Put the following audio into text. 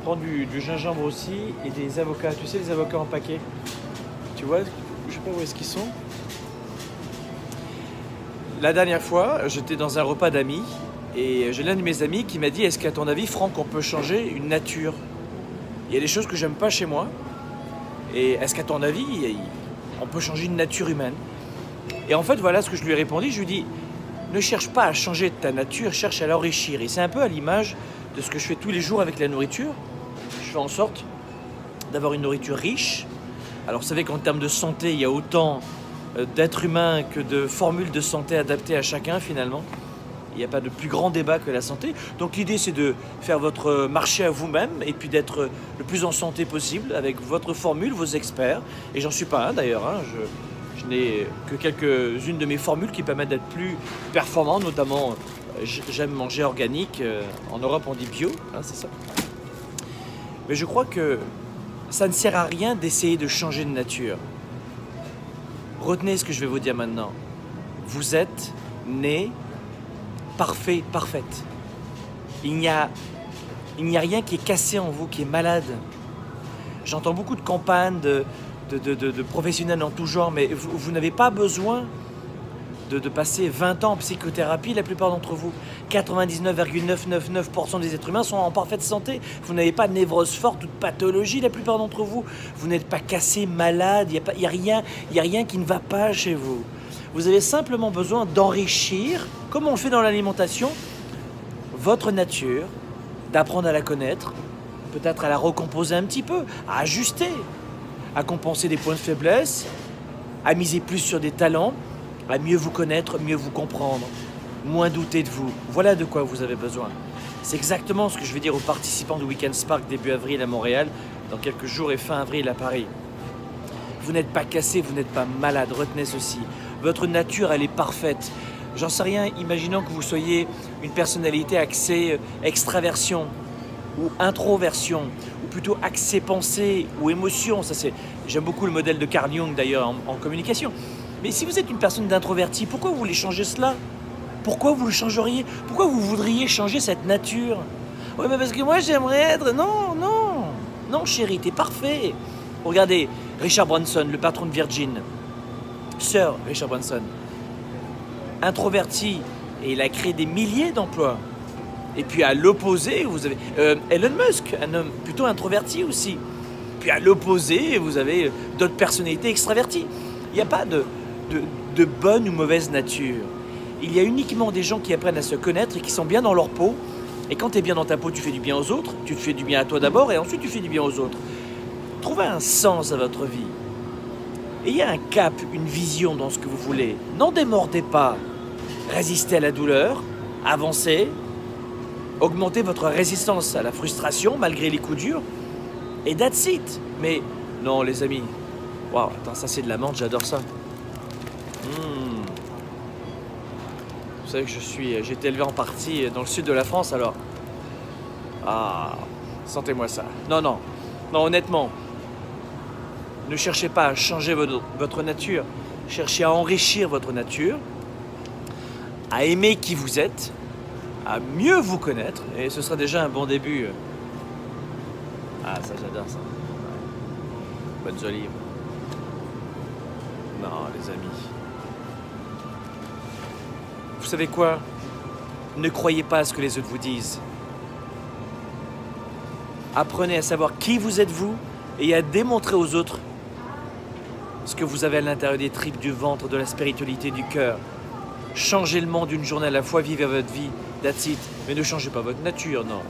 prends du gingembre aussi et des avocats. Tu sais, les avocats en paquet. Tu vois, je sais pas où est-ce qu'ils sont. La dernière fois, j'étais dans un repas d'amis et j'ai l'un de mes amis qui m'a dit: est-ce qu'à ton avis, Franck, on peut changer une nature? Il y a des choses que j'aime pas chez moi. Et est-ce qu'à ton avis, on peut changer une nature humaine? Et en fait, voilà ce que je lui ai répondu. Je lui ai dit: ne cherche pas à changer ta nature, cherche à l'enrichir. Et c'est un peu à l'image de ce que je fais tous les jours avec la nourriture. Je fais en sorte d'avoir une nourriture riche. Alors, vous savez qu'en termes de santé, il y a autant d'êtres humains que de formules de santé adaptées à chacun, finalement. Il n'y a pas de plus grand débat que la santé. Donc l'idée, c'est de faire votre marché à vous-même et puis d'être le plus en santé possible avec votre formule, vos experts. Et j'en suis pas un d'ailleurs. Hein. Je n'ai que quelques-unes de mes formules qui permettent d'être plus performant, notamment j'aime manger organique. En Europe, on dit bio, hein, c'est ça. Mais je crois que ça ne sert à rien d'essayer de changer de nature. Retenez ce que je vais vous dire maintenant. Vous êtes né parfait, parfaite. Il n'y a rien qui est cassé en vous, qui est malade. J'entends beaucoup de campagnes de professionnels en tout genre, mais vous n'avez pas besoin de passer 20 ans en psychothérapie, la plupart d'entre vous. 99,999% des êtres humains sont en parfaite santé. Vous n'avez pas de névrose forte ou de pathologie, la plupart d'entre vous. Vous n'êtes pas cassé, malade, il n'y a rien qui ne va pas chez vous. Vous avez simplement besoin d'enrichir, comme on le fait dans l'alimentation, votre nature, d'apprendre à la connaître, peut-être à la recomposer un petit peu, à ajuster, à compenser des points de faiblesse, à miser plus sur des talents, à mieux vous connaître, mieux vous comprendre, moins douter de vous. Voilà de quoi vous avez besoin. C'est exactement ce que je vais dire aux participants du Weekend Spark début avril à Montréal, dans quelques jours et fin avril à Paris. Vous n'êtes pas cassé, vous n'êtes pas malade, retenez ceci. Votre nature, elle est parfaite. J'en sais rien, imaginons que vous soyez une personnalité axée extraversion ou introversion, ou plutôt axée pensée ou émotion. J'aime beaucoup le modèle de Carl Jung d'ailleurs en communication. Mais si vous êtes une personne d'introverti, pourquoi vous voulez changer cela? Pourquoi vous le changeriez? Pourquoi vous voudriez changer cette nature? Oui, mais parce que moi j'aimerais être... Non, non, non chérie, t'es parfait. Regardez, Richard Branson, le patron de Virgin, Sir Richard Branson, introverti, et il a créé des milliers d'emplois. Et puis à l'opposé, vous avez Elon Musk, un homme plutôt introverti aussi. Puis à l'opposé, vous avez d'autres personnalités extraverties. Il n'y a pas de bonne ou mauvaise nature. Il y a uniquement des gens qui apprennent à se connaître et qui sont bien dans leur peau. Et quand tu es bien dans ta peau, tu fais du bien aux autres, tu te fais du bien à toi d'abord et ensuite tu fais du bien aux autres. Trouvez un sens à votre vie. Ayez un cap, une vision dans ce que vous voulez. N'en démordez pas. Résistez à la douleur, avancez, augmentez votre résistance à la frustration malgré les coups durs. Et that's it. Mais non, les amis. Waouh, attends, ça c'est de la menthe, j'adore ça. Vous savez que j'ai été élevé en partie dans le sud de la France, alors. Ah, sentez-moi ça. Non, non, non, honnêtement. Ne cherchez pas à changer votre nature. Cherchez à enrichir votre nature, à aimer qui vous êtes, à mieux vous connaître, et ce sera déjà un bon début. Ah, ça j'adore ça. Bonnes olives. Non, les amis. Vous savez quoi? Ne croyez pas à ce que les autres vous disent. Apprenez à savoir qui vous êtes vous et à démontrer aux autres ce que vous avez à l'intérieur des tripes, du ventre, de la spiritualité, du cœur. Changez le monde d'une journée à la fois, vivez votre vie, that's it. Mais ne changez pas votre nature, non.